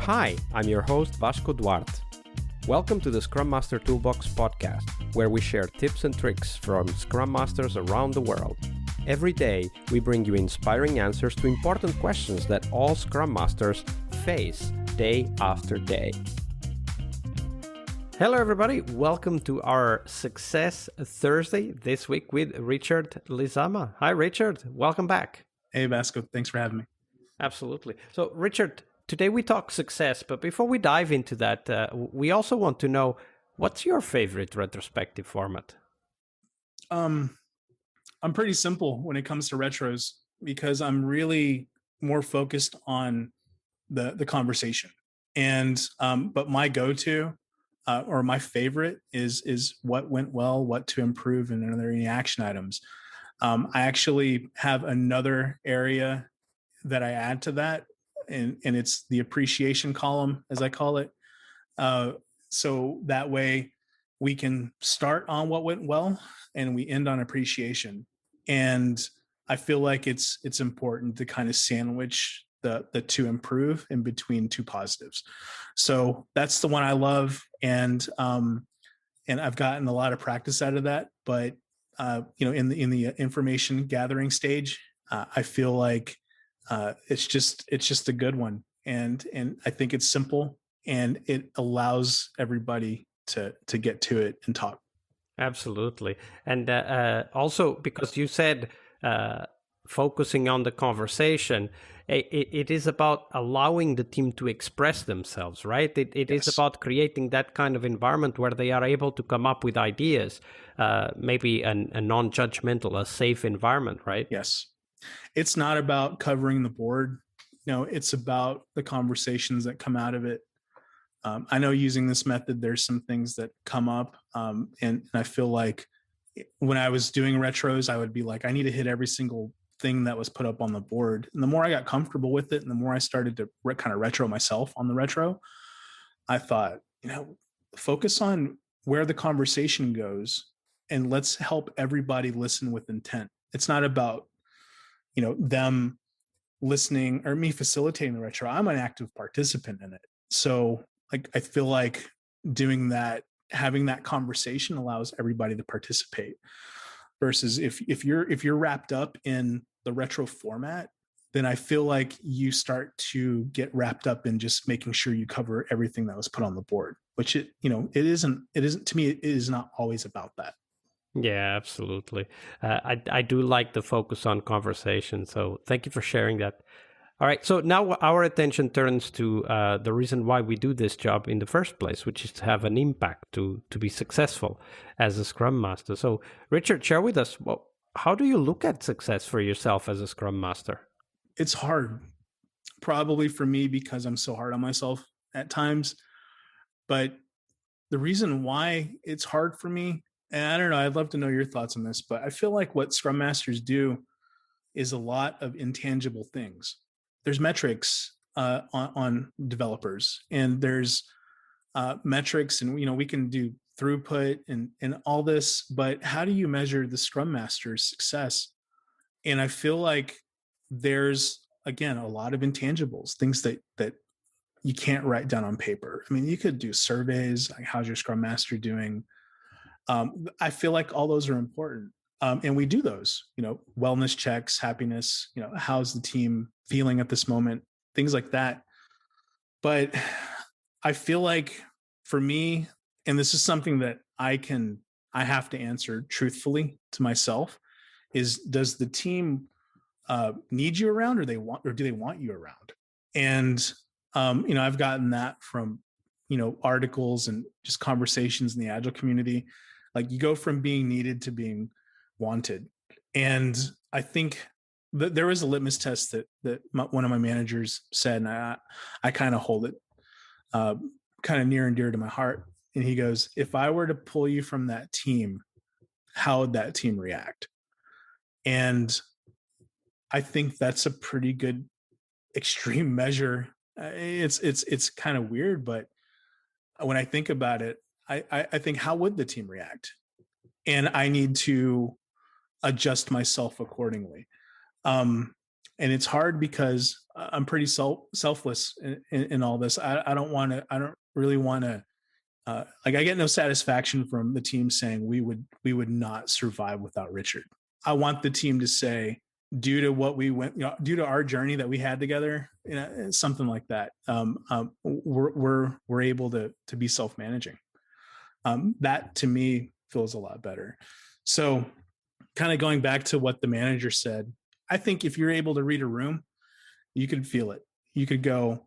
Hi, I'm your host Vasco Duarte. Welcome to the Scrum Master Toolbox podcast, where we share tips and tricks from Scrum Masters around the world. Every day, we bring you inspiring answers to important questions that all Scrum Masters face day after day. Hello everybody, welcome to our Success Thursday this week with Richard Lizama. Hi Richard, welcome back. Hey Vasco, thanks for having me. Absolutely. So Richard, today we talk success, but before we dive into that, we also want to know, what's your favorite retrospective format? I'm pretty simple when it comes to retros because I'm really more focused on the conversation. And but my go-to or my favorite is what went well, what to improve, and are there any action items. I actually have another area that I add to that, and it's the appreciation column, as I call it. So that way we can start on what went well and we end on appreciation. And I feel like it's important to kind of sandwich the to improve in between two positives. So that's the one I love, and I've gotten a lot of practice out of that. But in the information gathering stage, I feel like it's just a good one, and I think it's simple and it allows everybody to get to it and talk. Absolutely. And also, because you said focusing on the conversation, it is about allowing the team to express themselves, right? It Yes. is about creating that kind of environment where they are able to come up with ideas, maybe a non-judgmental, a safe environment, right? Yes. It's not about covering the board. It's about the conversations that come out of it. I know using this method, there's some things that come up. And I feel like when I was doing retros, I would be like, I need to hit every single thing that was put up on the board. And the more I got comfortable with it and the more I started to kind of retro myself on the retro, I thought, focus on where the conversation goes and let's help everybody listen with intent. It's not about, them listening or me facilitating the retro. I'm an active participant in it. So I feel like doing that, having that conversation allows everybody to participate, versus if you're wrapped up in the retro format, then I feel like you start to get wrapped up in just making sure you cover everything that was put on the board, which it isn't to me, it is not always about that. Yeah, absolutely. I do like the focus on conversation. So thank you for sharing that. All right. So now our attention turns to the reason why we do this job in the first place, which is to have an impact, to be successful as a Scrum Master. So Richard, share with us, how do you look at success for yourself as a Scrum Master? It's hard, probably for me because I'm so hard on myself at times. But the reason why it's hard for me, and I don't know, I'd love to know your thoughts on this, but I feel like what Scrum Masters do is a lot of intangible things. There's metrics on developers, and there's metrics, and we can do throughput and all this, but how do you measure the Scrum Master's success? And I feel like there's, again, a lot of intangibles, things that you can't write down on paper. I mean, you could do surveys, like how's your Scrum Master doing? I feel like all those are important. And we do those, wellness checks, happiness, how's the team feeling at this moment, things like that. But I feel like for me, and this is something that I have to answer truthfully to myself, is does the team need you around, or do they want you around? And I've gotten that from articles and just conversations in the Agile community. Like, you go from being needed to being wanted. And I think that there was a litmus test that one of my managers said, and I kind of hold it kind of near and dear to my heart. And he goes, if I were to pull you from that team, how would that team react? And I think that's a pretty good extreme measure. It's kind of weird, but when I think about it, I think, how would the team react? And I need to adjust myself accordingly. And it's hard because I'm pretty selfless in all this. I don't really want to, I get no satisfaction from the team saying we would not survive without Richard. I want the team to say, due to what we went, due to our journey that we had together, something like that, we're able to be self-managing. That to me feels a lot better. So kind of going back to what the manager said, I think if you're able to read a room, you could feel it. You could go,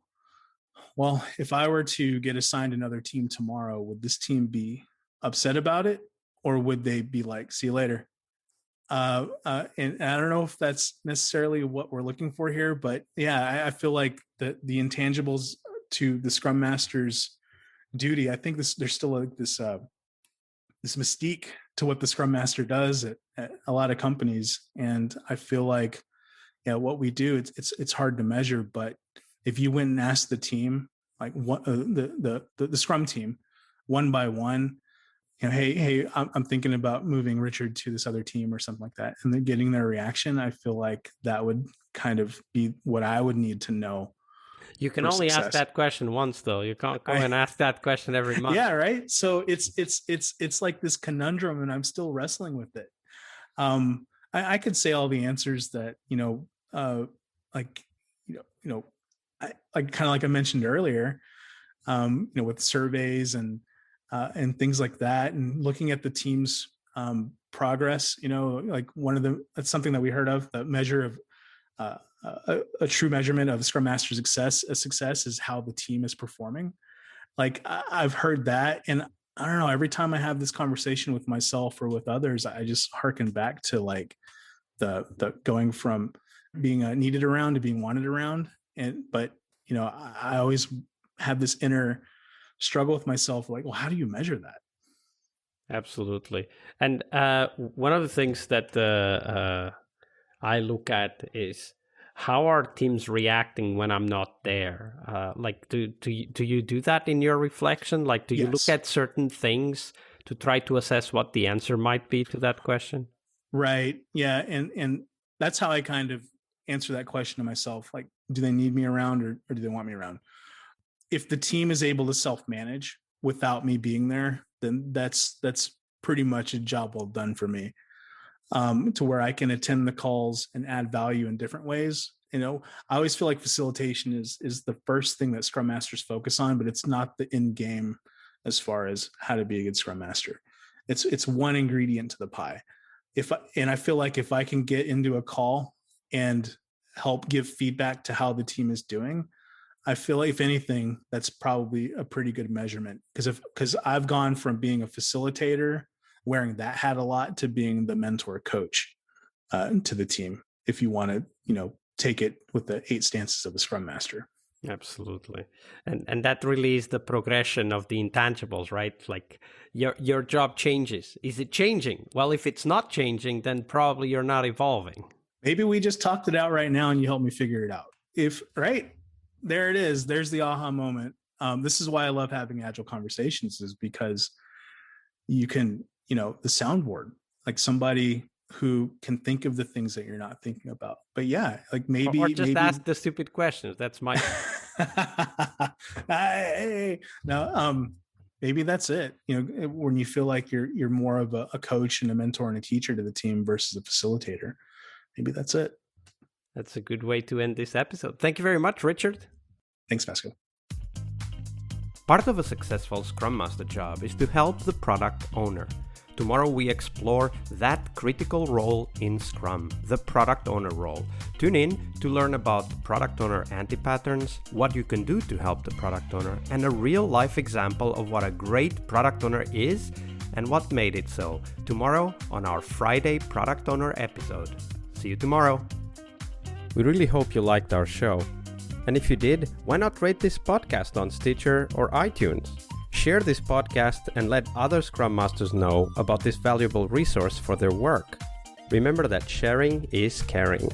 well, if I were to get assigned another team tomorrow, would this team be upset about it? Or would they be like, see you later? And I don't know if that's necessarily what we're looking for here, but yeah, I feel like the intangibles to the Scrum Master's duty, I think there's still this mystique to what the Scrum Master does at a lot of companies. And I feel like, what we do, it's hard to measure, but if you went and asked the team, like what the Scrum team, one by one, hey, I'm thinking about moving Richard to this other team or something like that, and then getting their reaction, I feel like that would kind of be what I would need to know. You can only ask that question once, though. You can't go and ask that question every month. Yeah, right. So it's like this conundrum, and I'm still wrestling with it. I could say all the answers that kind of like I mentioned earlier, with surveys and things like that, and looking at the team's progress. Like that's something that we heard of, the measure of a true measurement of Scrum Master success. A success is how the team is performing. Like I've heard that, and I don't know, every time I have this conversation with myself or with others, I just hearken back to like the going from being needed around to being wanted around. But I always have this inner struggle with myself, like, well, how do you measure that? Absolutely. And one of the things that I look at is, how are teams reacting when I'm not there? Like, do you do that in your reflection? Like, do you look at certain things to try to assess what the answer might be to that question? Right. Yeah. And that's how I kind of answer that question to myself. Like, do they need me around or do they want me around? If the team is able to self-manage without me being there, then that's pretty much a job well done for me. To where I can attend the calls and add value in different ways. I always feel like facilitation is the first thing that Scrum Masters focus on, but it's not the end game as far as how to be a good Scrum Master. It's one ingredient to the pie. I feel like if I can get into a call and help give feedback to how the team is doing, I feel like, if anything, that's probably a pretty good measurement, because I've gone from being a facilitator, wearing that hat a lot, to being the mentor coach to the team, if you want to take it with the 8 stances of a Scrum Master. Absolutely. And that really is the progression of the intangibles, right? Like your job changes. Is it changing? Well, if it's not changing, then probably you're not evolving. Maybe we just talked it out right now and you helped me figure it out. Right, there it is. There's the aha moment. This is why I love having agile conversations, is because you can, the soundboard, like somebody who can think of the things that you're not thinking about. But yeah, like maybe... Or just ask the stupid questions. That's my... maybe that's it. When you feel like you're more of a coach and a mentor and a teacher to the team versus a facilitator, maybe that's it. That's a good way to end this episode. Thank you very much, Richard. Thanks, Vasco. Part of a successful Scrum Master job is to help the product owner. Tomorrow we explore that critical role in Scrum, the product owner role. Tune in to learn about product owner anti-patterns, what you can do to help the product owner, and a real-life example of what a great product owner is and what made it so. Tomorrow on our Friday Product Owner episode. See you tomorrow. We really hope you liked our show. And if you did, why not rate this podcast on Stitcher or iTunes? Share this podcast and let other Scrum Masters know about this valuable resource for their work. Remember that sharing is caring.